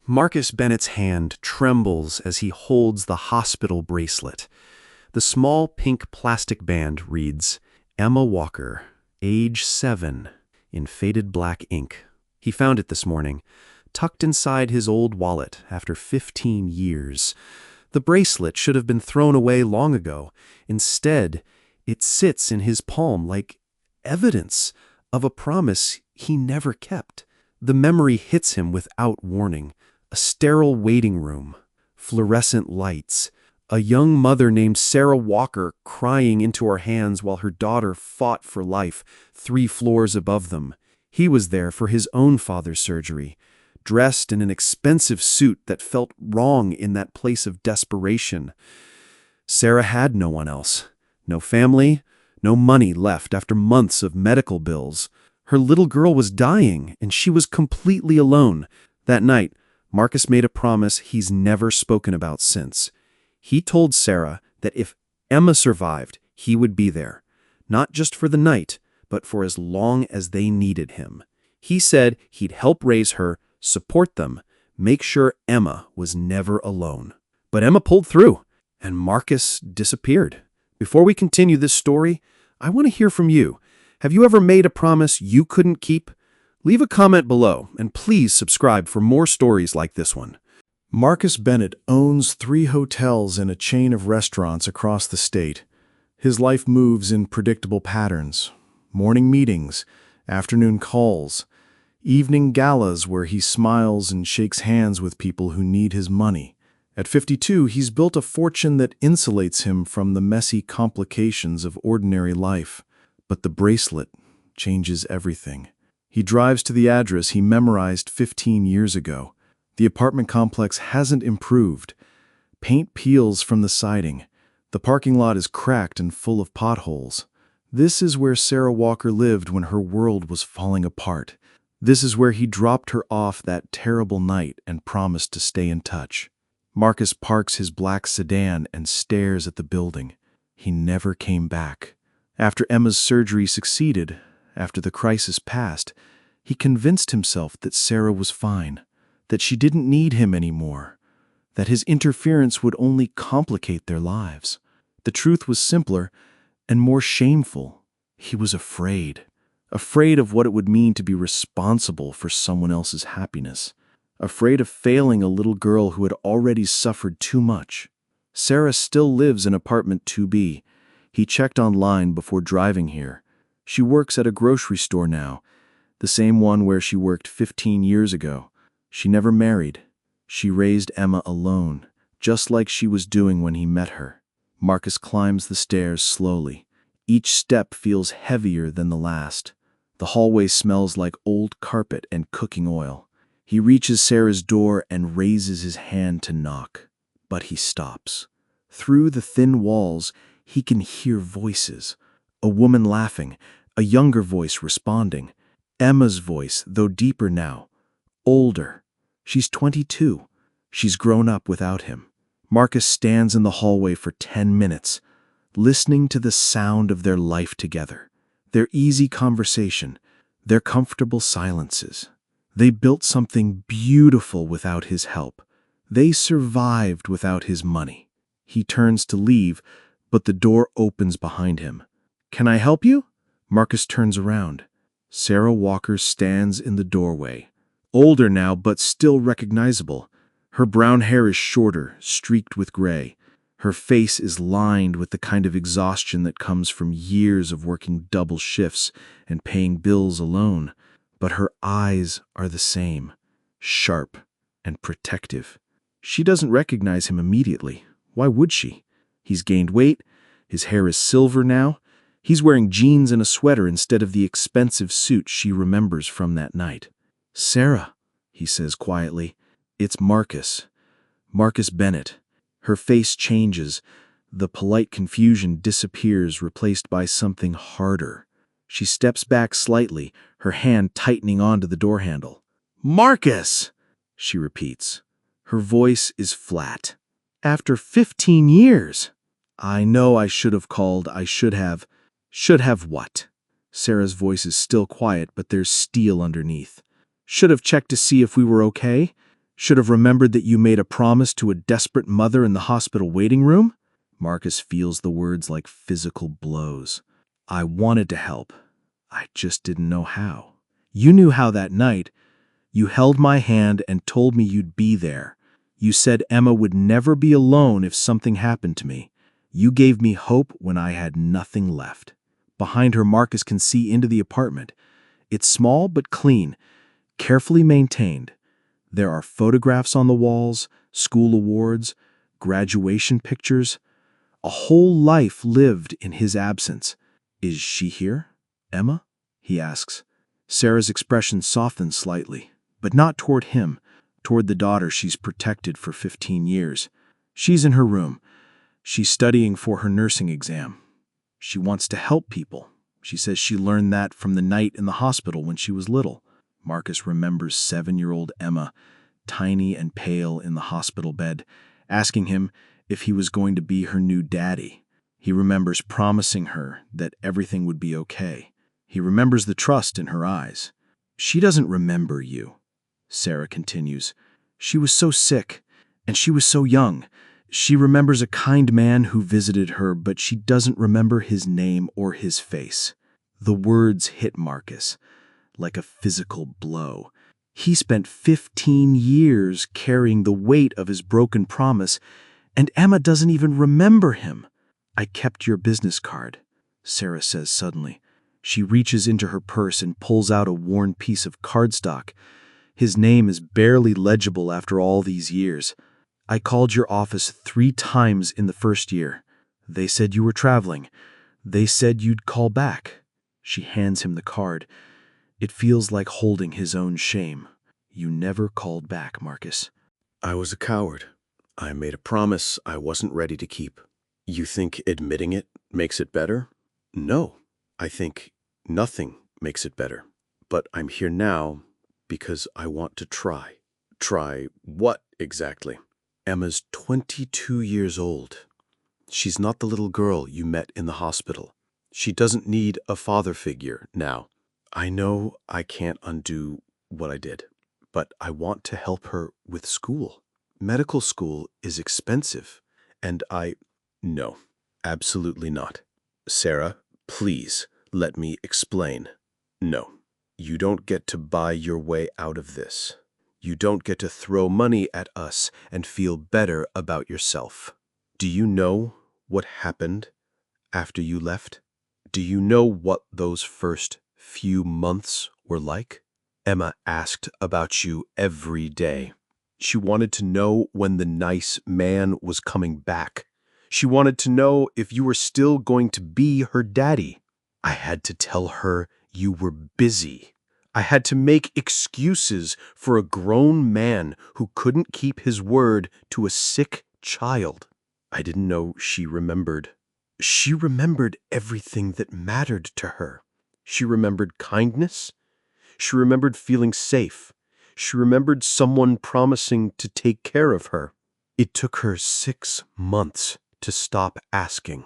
Marcus Bennett's hand trembles as he holds the hospital bracelet. The small pink plastic band reads, Emma Walker, age 7, in faded black ink. He found it this morning, tucked inside his old wallet after 15 years. The bracelet should have been thrown away long ago. Instead, it sits in his palm like evidence of a promise he never kept. The memory hits him without warning. A sterile waiting room, fluorescent lights, a young mother named Sarah Walker crying into her hands while her daughter fought for life 3 floors above them. He was there for his own father's surgery, dressed in an expensive suit that felt wrong in that place of desperation. Sarah had no one else, no family, no money left after months of medical bills. Her little girl was dying, and she was completely alone. That night, Marcus made a promise he's never spoken about since. He told Sarah that if Emma survived, he would be there, not just for the night, but for as long as they needed him. He said he'd help raise her, support them, make sure Emma was never alone. But Emma pulled through, and Marcus disappeared. Before we continue this story, I want to hear from you. Have you ever made a promise you couldn't keep? Leave a comment below, and please subscribe for more stories like this one. Marcus Bennett owns 3 hotels and a chain of restaurants across the state. His life moves in predictable patterns. Morning meetings, afternoon calls, evening galas where he smiles and shakes hands with people who need his money. At 52, he's built a fortune that insulates him from the messy complications of ordinary life. But the bracelet changes everything. He drives to the address he memorized 15 years ago. The apartment complex hasn't improved. Paint peels from the siding. The parking lot is cracked and full of potholes. This is where Sarah Walker lived when her world was falling apart. This is where he dropped her off that terrible night and promised to stay in touch. Marcus parks his black sedan and stares at the building. He never came back. After Emma's surgery succeeded, after the crisis passed, he convinced himself that Sarah was fine, that she didn't need him anymore, that his interference would only complicate their lives. The truth was simpler and more shameful. He was afraid of what it would mean to be responsible for someone else's happiness, afraid of failing a little girl who had already suffered too much. Sarah still lives in apartment 2B. He checked online before driving here. She works at a grocery store now, the same one where she worked 15 years ago. She never married. She raised Emma alone, just like she was doing when he met her. Marcus climbs the stairs slowly. Each step feels heavier than the last. The hallway smells like old carpet and cooking oil. He reaches Sarah's door and raises his hand to knock, but he stops. Through the thin walls, he can hear voices. A woman laughing, a younger voice responding. Emma's voice, though deeper now, older. She's 22. She's grown up without him. Marcus stands in the hallway for 10 minutes, listening to the sound of their life together, their easy conversation, their comfortable silences. They built something beautiful without his help. They survived without his money. He turns to leave, but the door opens behind him. "Can I help you?" Marcus turns around. Sarah Walker stands in the doorway, older now but still recognizable. Her brown hair is shorter, streaked with gray. Her face is lined with the kind of exhaustion that comes from years of working double shifts and paying bills alone. But her eyes are the same, sharp and protective. She doesn't recognize him immediately. Why would she? He's gained weight. His hair is silver now. He's wearing jeans and a sweater instead of the expensive suit she remembers from that night. "Sarah," he says quietly. "It's Marcus. Marcus Bennett." Her face changes. The polite confusion disappears, replaced by something harder. She steps back slightly, her hand tightening onto the door handle. "Marcus!" she repeats. Her voice is flat. "After 15 years. I know I should have called. I should have. Should have what?" Sarah's voice is still quiet, but there's steel underneath. "Should have checked to see if we were okay. Should have remembered that you made a promise to a desperate mother in the hospital waiting room? Marcus feels the words like physical blows. I wanted to help. I just didn't know how. You knew how that night. You held my hand and told me you'd be there. You said Emma would never be alone if something happened to me. You gave me hope when I had nothing left. Behind her, Marcus can see into the apartment. It's small but clean, carefully maintained. There are photographs on the walls, school awards, graduation pictures. A whole life lived in his absence. Is she here, Emma? He asks. Sarah's expression softens slightly, but not toward him, toward the daughter she's protected for 15 years. She's in her room. She's studying for her nursing exam. She wants to help people. She says she learned that from the night in the hospital when she was little. Marcus remembers 7-year-old Emma, tiny and pale in the hospital bed, asking him if he was going to be her new daddy. He remembers promising her that everything would be okay. He remembers the trust in her eyes. She doesn't remember you, Sarah continues. She was so sick, and she was so young. She remembers a kind man who visited her, but she doesn't remember his name or his face. The words hit Marcus like a physical blow. He spent 15 years carrying the weight of his broken promise, and Emma doesn't even remember him. I kept your business card, Sarah says suddenly. She reaches into her purse and pulls out a worn piece of cardstock. His name is barely legible after all these years. I called your office 3 times in the first year. They said you were traveling. They said you'd call back. She hands him the card. It feels like holding his own shame. You never called back, Marcus. I was a coward. I made a promise I wasn't ready to keep. You think admitting it makes it better? No. I think nothing makes it better. But I'm here now because I want to try. Try what exactly? Emma's 22 years old. She's not the little girl you met in the hospital. She doesn't need a father figure now. I know I can't undo what I did, but I want to help her with school. Medical school is expensive, and No, absolutely not. Sarah, please let me explain. No, you don't get to buy your way out of this. You don't get to throw money at us and feel better about yourself. Do you know what happened after you left? Do you know what those first few months were like? Emma asked about you every day. She wanted to know when the nice man was coming back. She wanted to know if you were still going to be her daddy. I had to tell her you were busy. I had to make excuses for a grown man who couldn't keep his word to a sick child. I didn't know she remembered. She remembered everything that mattered to her. She remembered kindness. She remembered feeling safe. She remembered someone promising to take care of her. It took her 6 months to stop asking.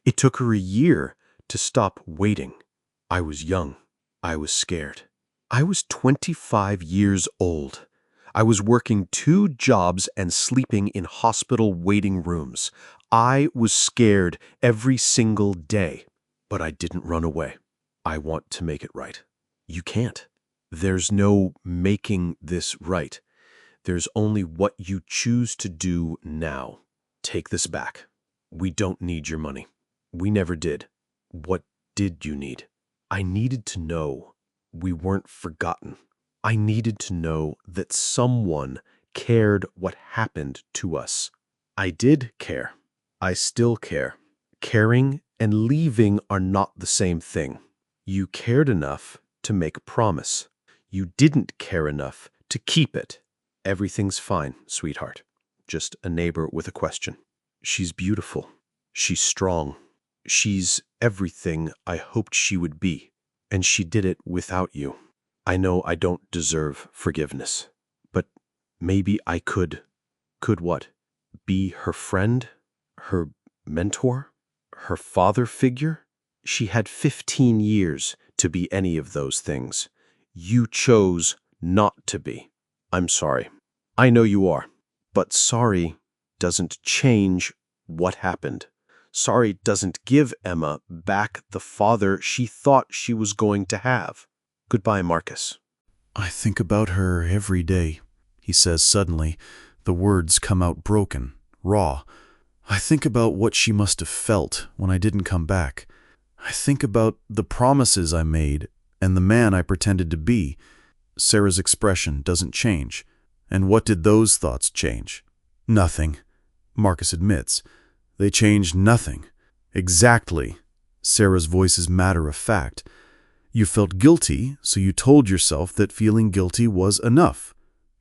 It took her a year to stop waiting. I was young. I was scared. I was 25 years old. I was working 2 jobs and sleeping in hospital waiting rooms. I was scared every single day, but I didn't run away. I want to make it right. You can't. There's no making this right. There's only what you choose to do now. Take this back. We don't need your money. We never did. What did you need? I needed to know we weren't forgotten. I needed to know that someone cared what happened to us. I did care. I still care. Caring and leaving are not the same thing. You cared enough to make a promise. You didn't care enough to keep it. Everything's fine, sweetheart. Just a neighbor with a question. She's beautiful. She's strong. She's everything I hoped she would be. And she did it without you. I know I don't deserve forgiveness. But maybe I could what? Be her friend? Her mentor? Her father figure? She had 15 years to be any of those things. You chose not to be. I'm sorry. I know you are, but sorry doesn't change what happened. Sorry doesn't give Emma back the father she thought she was going to have. Goodbye, Marcus. I think about her every day, he says suddenly. The words come out broken, raw. I think about what she must have felt when I didn't come back. I think about the promises I made and the man I pretended to be. Sarah's expression doesn't change. And what did those thoughts change? Nothing, Marcus admits. They changed nothing. Exactly. Sarah's voice is matter of fact. You felt guilty, so you told yourself that feeling guilty was enough.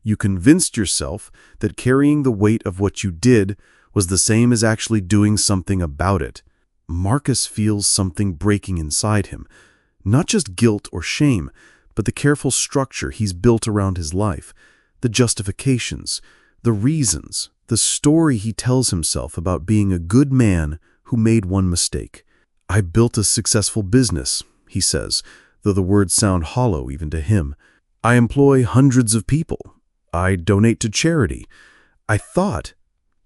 You convinced yourself that carrying the weight of what you did was the same as actually doing something about it. Marcus feels something breaking inside him. Not just guilt or shame, but the careful structure he's built around his life, the justifications, the reasons, the story he tells himself about being a good man who made one mistake. I built a successful business, he says, though the words sound hollow even to him. I employ hundreds of people. I donate to charity.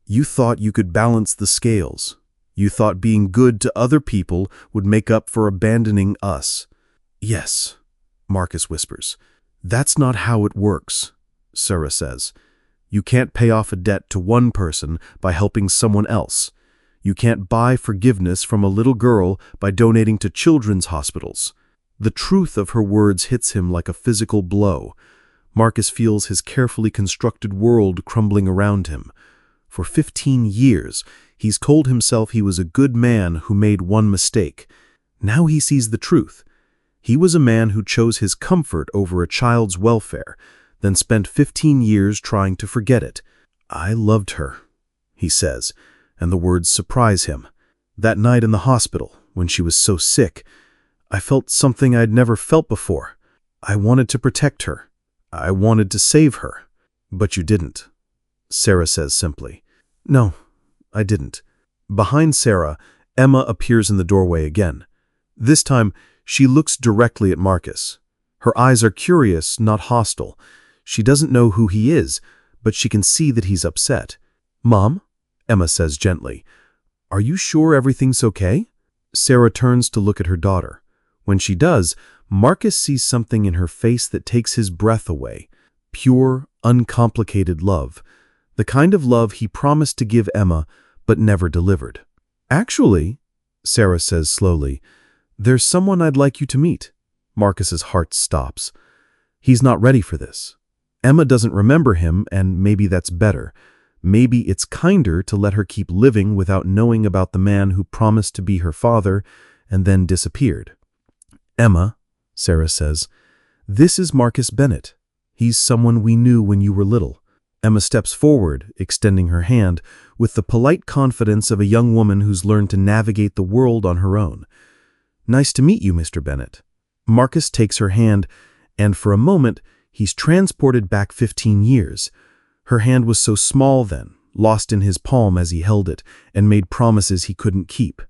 You thought you could balance the scales. You thought being good to other people would make up for abandoning us. Yes, Marcus whispers. That's not how it works, Sarah says. You can't pay off a debt to one person by helping someone else. You can't buy forgiveness from a little girl by donating to children's hospitals. The truth of her words hits him like a physical blow. Marcus feels his carefully constructed world crumbling around him. For 15 years, he's told himself he was a good man who made one mistake. Now he sees the truth. He was a man who chose his comfort over a child's welfare, then spent 15 years trying to forget it. I loved her, he says, and the words surprise him. That night in the hospital, when she was so sick, I felt something I'd never felt before. I wanted to protect her. I wanted to save her. But you didn't, Sarah says simply. No, I didn't. Behind Sarah, Emma appears in the doorway again. This time, she looks directly at Marcus. Her eyes are curious, not hostile. She doesn't know who he is, but she can see that he's upset. Mom, Emma says gently, are you sure everything's okay? Sarah turns to look at her daughter. When she does, Marcus sees something in her face that takes his breath away. Pure, uncomplicated love. The kind of love he promised to give Emma, but never delivered. Actually, Sarah says slowly, there's someone I'd like you to meet. Marcus's heart stops. He's not ready for this. Emma doesn't remember him, and maybe that's better. Maybe it's kinder to let her keep living without knowing about the man who promised to be her father and then disappeared. Emma, Sarah says, this is Marcus Bennett. He's someone we knew when you were little. Emma steps forward, extending her hand, with the polite confidence of a young woman who's learned to navigate the world on her own. Nice to meet you, Mr. Bennett. Marcus takes her hand, and for a moment, he's transported back 15 years. Her hand was so small then, lost in his palm as he held it, and made promises he couldn't keep.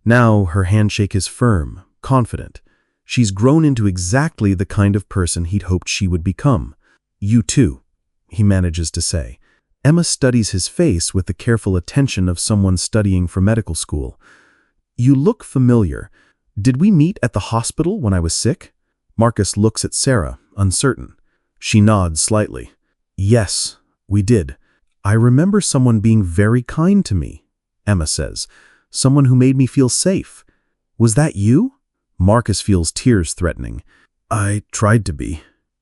Now her handshake is firm, confident. She's grown into exactly the kind of person he'd hoped she would become. You too, he manages to say. Emma studies his face with the careful attention of someone studying for medical school. You look familiar. Did we meet at the hospital when I was sick? Marcus looks at Sarah, uncertain. She nods slightly. Yes, we did. I remember someone being very kind to me, Emma says. Someone who made me feel safe. Was that you? Marcus feels tears threatening. I tried to be.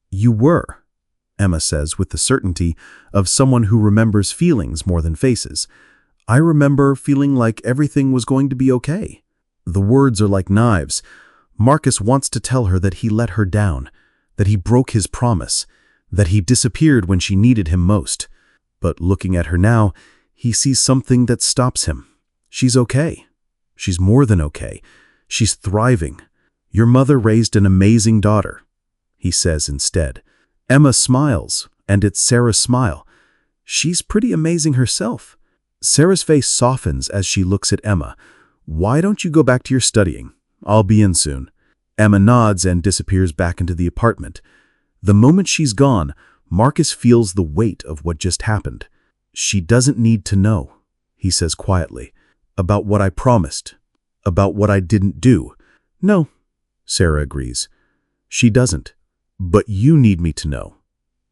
You were, Emma says with the certainty of someone who remembers feelings more than faces. I remember feeling like everything was going to be okay. The words are like knives. Marcus wants to tell her that he let her down, that he broke his promise, that he disappeared when she needed him most. But looking at her now, he sees something that stops him. She's okay. She's more than okay. She's thriving. Your mother raised an amazing daughter, he says instead. Emma smiles, and it's Sarah's smile. She's pretty amazing herself. Sarah's face softens as she looks at Emma. Why don't you go back to your studying? I'll be in soon. Emma nods and disappears back into the apartment. The moment she's gone, Marcus feels the weight of what just happened. "She doesn't need to know," he says quietly, "about what I promised, about what I didn't do." "No," Sarah agrees. "She doesn't. But you need me to know,"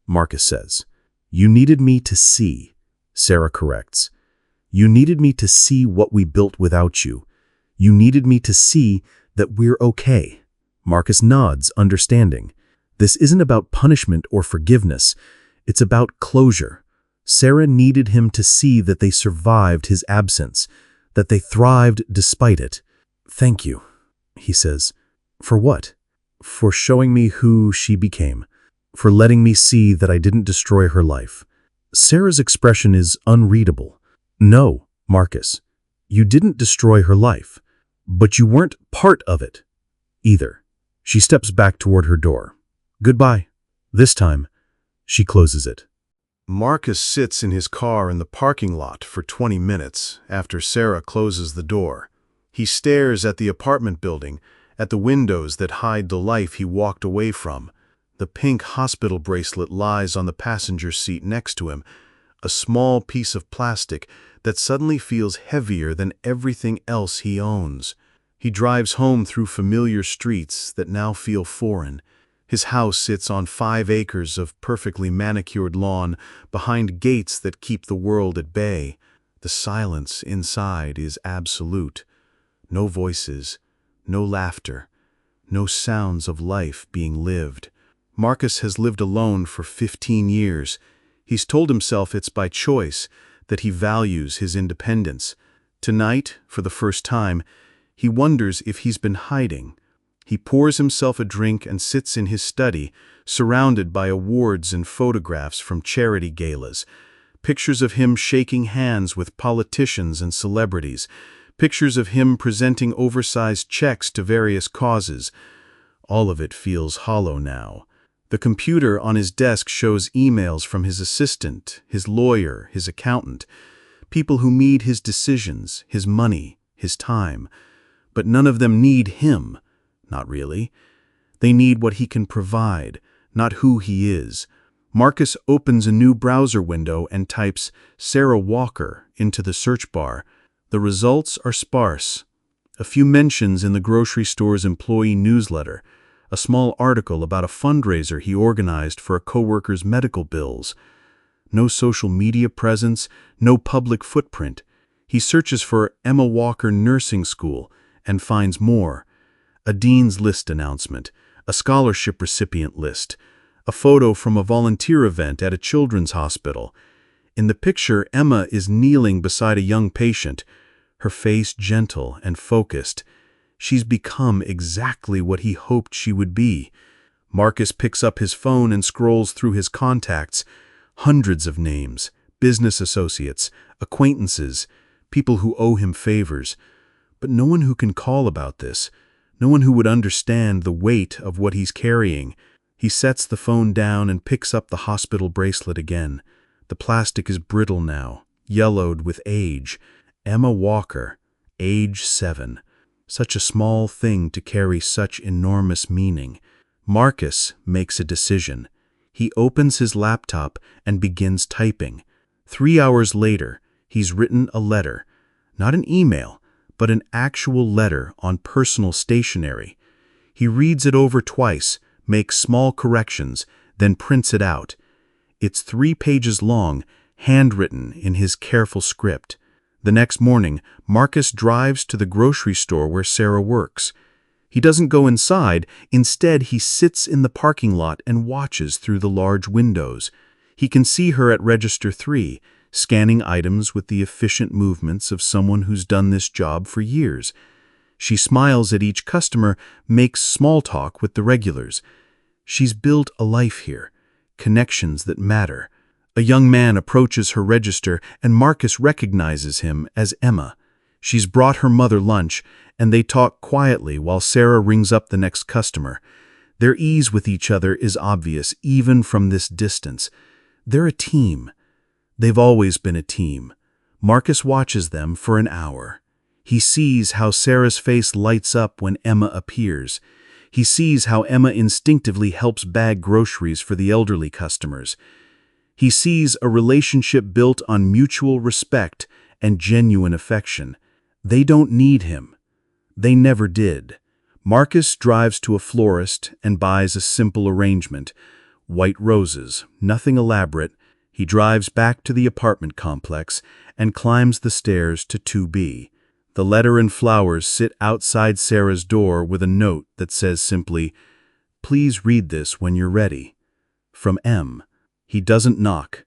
Marcus says. "You needed me to see," Sarah corrects. "You needed me to see what we built without you. You needed me to see that we're okay." Marcus nods, understanding. This isn't about punishment or forgiveness. It's about closure. Sarah needed him to see that they survived his absence, that they thrived despite it. "Thank you," he says. "For what?" "For showing me who she became. For letting me see that I didn't destroy her life." Sarah's expression is unreadable. "No, Marcus, you didn't destroy her life, but you weren't part of it either." She steps back toward her door. "Goodbye." This time, she closes it. Marcus sits in his car in the parking lot for 20 minutes after Sarah closes the door. He stares at the apartment building, at the windows that hide the life he walked away from. The pink hospital bracelet lies on the passenger seat next to him, a small piece of plastic that suddenly feels heavier than everything else he owns. He drives home through familiar streets that now feel foreign. His house sits on 5 acres of perfectly manicured lawn behind gates that keep the world at bay. The silence inside is absolute. No voices, no laughter, no sounds of life being lived. Marcus has lived alone for 15 years. He's told himself it's by choice, that he values his independence. Tonight, for the first time, he wonders if he's been hiding. He pours himself a drink and sits in his study, surrounded by awards and photographs from charity galas. Pictures of him shaking hands with politicians and celebrities. Pictures of him presenting oversized checks to various causes. All of it feels hollow now. The computer on his desk shows emails from his assistant, his lawyer, his accountant, people who need his decisions, his money, his time. But none of them need him. Not really. They need what he can provide, not who he is. Marcus opens a new browser window and types Sarah Walker into the search bar. The results are sparse. A few mentions in the grocery store's employee newsletter, a small article about a fundraiser he organized for a coworker's medical bills. No social media presence, no public footprint. He searches for Emma Walker Nursing School and finds more. A dean's list announcement, a scholarship recipient list, a photo from a volunteer event at a children's hospital. In the picture, Emma is kneeling beside a young patient, her face gentle and focused. She's become exactly what he hoped she would be. Marcus picks up his phone and scrolls through his contacts. Hundreds of names, business associates, acquaintances, people who owe him favors. But no one who can call about this. No one who would understand the weight of what he's carrying. He sets the phone down and picks up the hospital bracelet again. The plastic is brittle now, yellowed with age. Emma Walker, age 7. Such a small thing to carry such enormous meaning. Marcus makes a decision. He opens his laptop and begins typing. 3 hours later, he's written a letter. Not an email, but an actual letter on personal stationery. He reads it over twice, makes small corrections, then prints it out. It's 3 pages long, handwritten in his careful script. The next morning, Marcus drives to the grocery store where Sarah works. He doesn't go inside. Instead, he sits in the parking lot and watches through the large windows. He can see her at Register 3, scanning items with the efficient movements of someone who's done this job for years. She smiles at each customer, makes small talk with the regulars. She's built a life here, connections that matter. A young man approaches her register and Marcus recognizes him as Emma. She's brought her mother lunch and they talk quietly while Sarah rings up the next customer. Their ease with each other is obvious even from this distance. They're a team. They've always been a team. Marcus watches them for an hour. He sees how Sarah's face lights up when Emma appears. He sees how Emma instinctively helps bag groceries for the elderly customers. He sees a relationship built on mutual respect and genuine affection. They don't need him. They never did. Marcus drives to a florist and buys a simple arrangement. White roses, nothing elaborate. He drives back to the apartment complex and climbs the stairs to 2B. The letter and flowers sit outside Sarah's door with a note that says simply, "Please read this when you're ready." From M. He doesn't knock.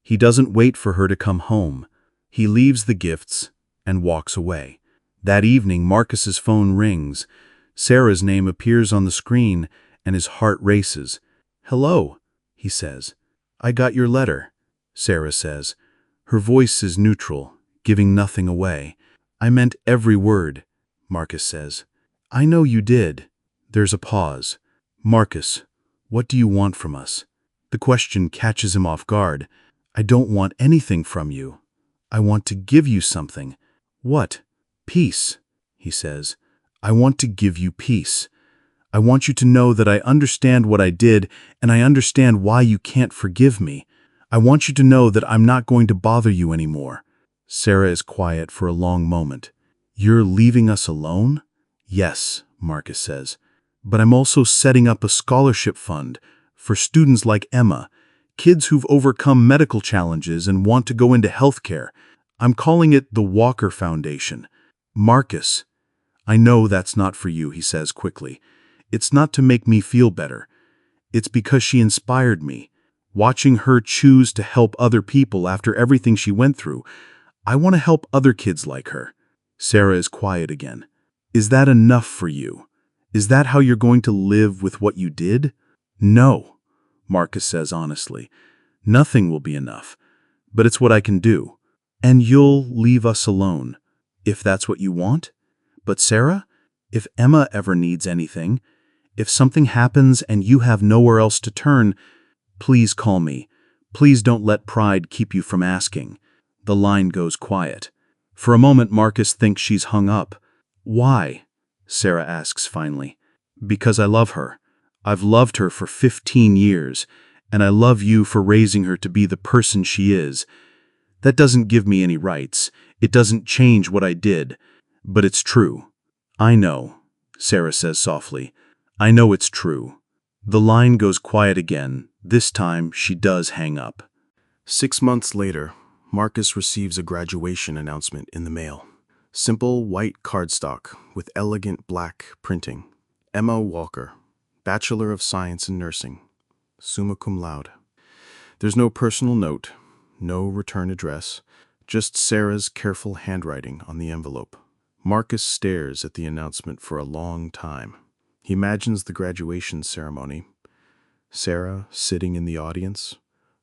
He doesn't wait for her to come home. He leaves the gifts and walks away. That evening, Marcus's phone rings. Sarah's name appears on the screen and his heart races. "Hello," he says. "I got your letter," Sarah says. Her voice is neutral, giving nothing away. "I meant every word," Marcus says. "I know you did." There's a pause. "Marcus, what do you want from us?" The question catches him off guard. "I don't want anything from you. I want to give you something." "What?" "Peace," he says. "I want to give you peace. I want you to know that I understand what I did, and I understand why you can't forgive me. I want you to know that I'm not going to bother you anymore." Sarah is quiet for a long moment. "You're leaving us alone?" "Yes," Marcus says. "But I'm also setting up a scholarship fund for students like Emma, kids who've overcome medical challenges and want to go into healthcare. I'm calling it the Walker Foundation." "Marcus, I know that's not for you," he says quickly. "It's not to make me feel better. It's because she inspired me. Watching her choose to help other people after everything she went through, I want to help other kids like her." Sarah is quiet again. "Is that enough for you? Is that how you're going to live with what you did?" "No," Marcus says honestly. "Nothing will be enough, but it's what I can do. And you'll leave us alone, if that's what you want? But Sarah, if Emma ever needs anything, if something happens and you have nowhere else to turn, please call me. Please don't let pride keep you from asking." The line goes quiet. For a moment, Marcus thinks she's hung up. "Why?" Sarah asks finally. "Because I love her. I've loved her for 15 years, and I love you for raising her to be the person she is. That doesn't give me any rights. It doesn't change what I did. But it's true." "I know," Sarah says softly. "I know it's true." The line goes quiet again. This time, she does hang up. 6 months later, Marcus receives a graduation announcement in the mail. Simple white cardstock with elegant black printing. Emma Walker, Bachelor of Science in Nursing, summa cum laude. There's no personal note, no return address, just Sarah's careful handwriting on the envelope. Marcus stares at the announcement for a long time. He imagines the graduation ceremony. Sarah sitting in the audience,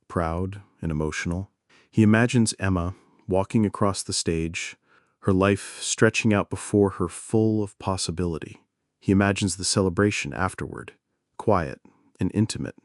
proud and emotional. He imagines Emma walking across the stage, her life stretching out before her full of possibility. He imagines the celebration afterward, quiet and intimate,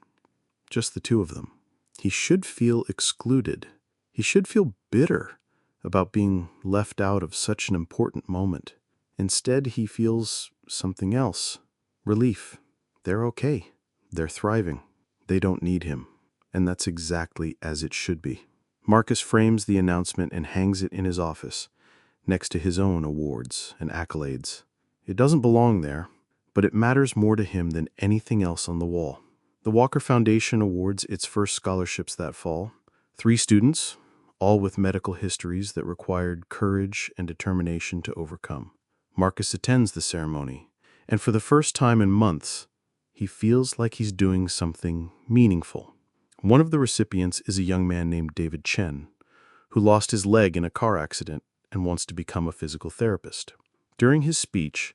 just the two of them. He should feel excluded. He should feel bitter about being left out of such an important moment. Instead, he feels something else. Relief. They're okay. They're thriving. They don't need him. And that's exactly as it should be. Marcus frames the announcement and hangs it in his office, next to his own awards and accolades. It doesn't belong there, but it matters more to him than anything else on the wall. The Walker Foundation awards its first scholarships that fall. 3 students, all with medical histories that required courage and determination to overcome. Marcus attends the ceremony, and for the first time in months, he feels like he's doing something meaningful. One of the recipients is a young man named David Chen, who lost his leg in a car accident and wants to become a physical therapist. During his speech,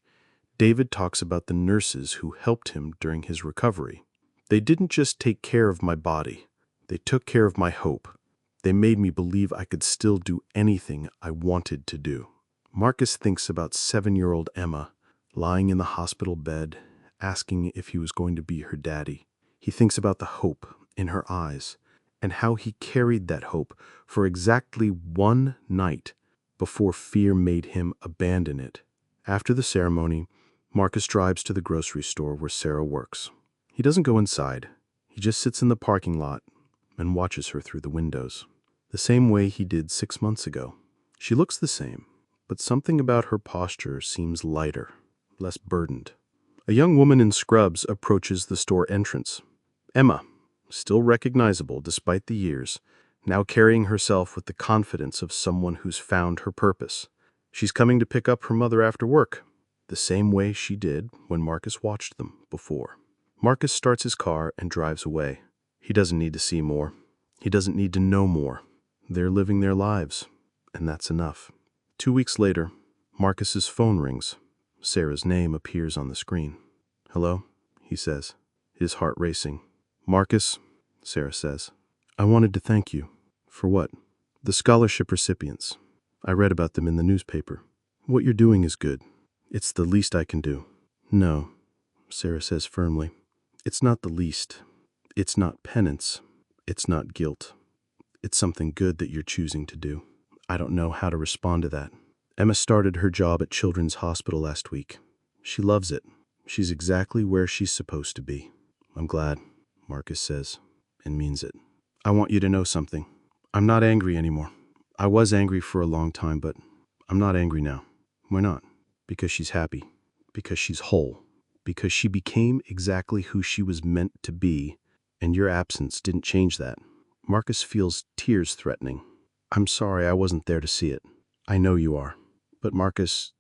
David talks about the nurses who helped him during his recovery. "They didn't just take care of my body. They took care of my hope. They made me believe I could still do anything I wanted to do." Marcus thinks about 7-year-old Emma lying in the hospital bed, asking if he was going to be her daddy. He thinks about the hope in her eyes and how he carried that hope for exactly 1 night before fear made him abandon it. After the ceremony, Marcus drives to the grocery store where Sarah works. He doesn't go inside. He just sits in the parking lot and watches her through the windows. The same way he did 6 months ago. She looks the same, but something about her posture seems lighter, less burdened. A young woman in scrubs approaches the store entrance. Emma, still recognizable despite the years, now carrying herself with the confidence of someone who's found her purpose. She's coming to pick up her mother after work, the same way she did when Marcus watched them before. Marcus starts his car and drives away. He doesn't need to see more. He doesn't need to know more. They're living their lives, and that's enough. 2 weeks later, Marcus's phone rings. Sarah's name appears on the screen. "Hello," he says, his heart racing. "Marcus," Sarah says, "I wanted to thank you." "For what?" "The scholarship recipients. I read about them in the newspaper. What you're doing is good. It's the least I can do." "No," Sarah says firmly. "It's not the least. It's not penance. It's not guilt. It's something good that you're choosing to do." I don't know how to respond to that. Emma started her job at Children's Hospital last week. She loves it. She's exactly where she's supposed to be. "I'm glad," Marcus says, and means it. "I want you to know something. I'm not angry anymore. I was angry for a long time, but I'm not angry now." "Why not?" "Because she's happy. Because she's whole. Because she became exactly who she was meant to be, and your absence didn't change that." Marcus feels tears threatening. "I'm sorry I wasn't there to see it." "I know you are. But Marcus,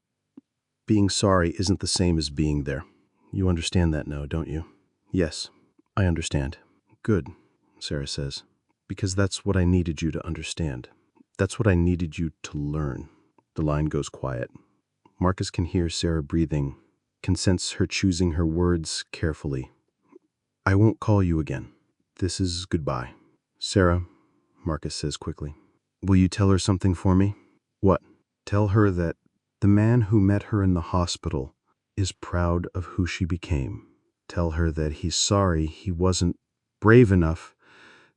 being sorry isn't the same as being there. You understand that now, don't you?" "Yes, I understand." "Good," Sarah says, "because that's what I needed you to understand. That's what I needed you to learn." The line goes quiet. Marcus can hear Sarah breathing, can sense her choosing her words carefully. "I won't call you again. This is goodbye." "Sarah," Marcus says quickly, "will you tell her something for me?" "What?" "Tell her that the man who met her in the hospital is proud of who she became. Tell her that he's sorry he wasn't brave enough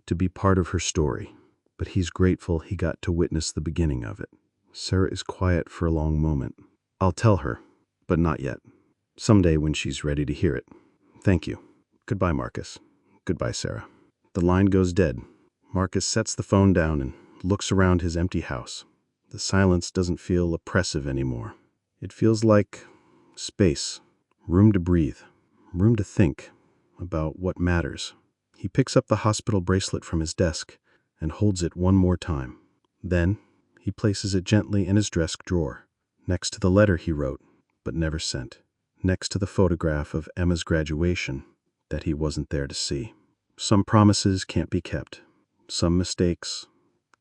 to be part of her story, but he's grateful he got to witness the beginning of it." Sarah is quiet for a long moment. "I'll tell her, but not yet. Someday when she's ready to hear it. Thank you. Goodbye, Marcus. Goodbye, Sarah." The line goes dead. Marcus sets the phone down and looks around his empty house. The silence doesn't feel oppressive anymore. It feels like space, room to breathe, room to think about what matters. He picks up the hospital bracelet from his desk and holds it one more time. Then he places it gently in his desk drawer, next to the letter he wrote but never sent, next to the photograph of Emma's graduation that he wasn't there to see. Some promises can't be kept. Some mistakes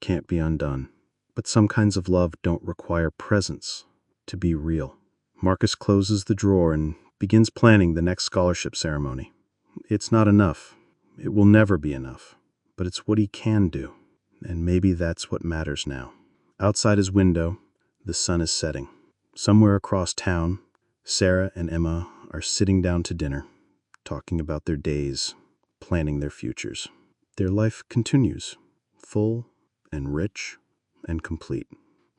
can't be undone. But some kinds of love don't require presence to be real. Marcus closes the drawer and begins planning the next scholarship ceremony. It's not enough. It will never be enough. But it's what he can do. And maybe that's what matters now. Outside his window, the sun is setting. Somewhere across town, Sarah and Emma are sitting down to dinner, talking about their days, planning their futures. Their life continues, full and rich and complete.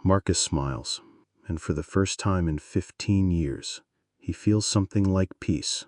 Marcus smiles, and for the first time in 15 years, he feels something like peace.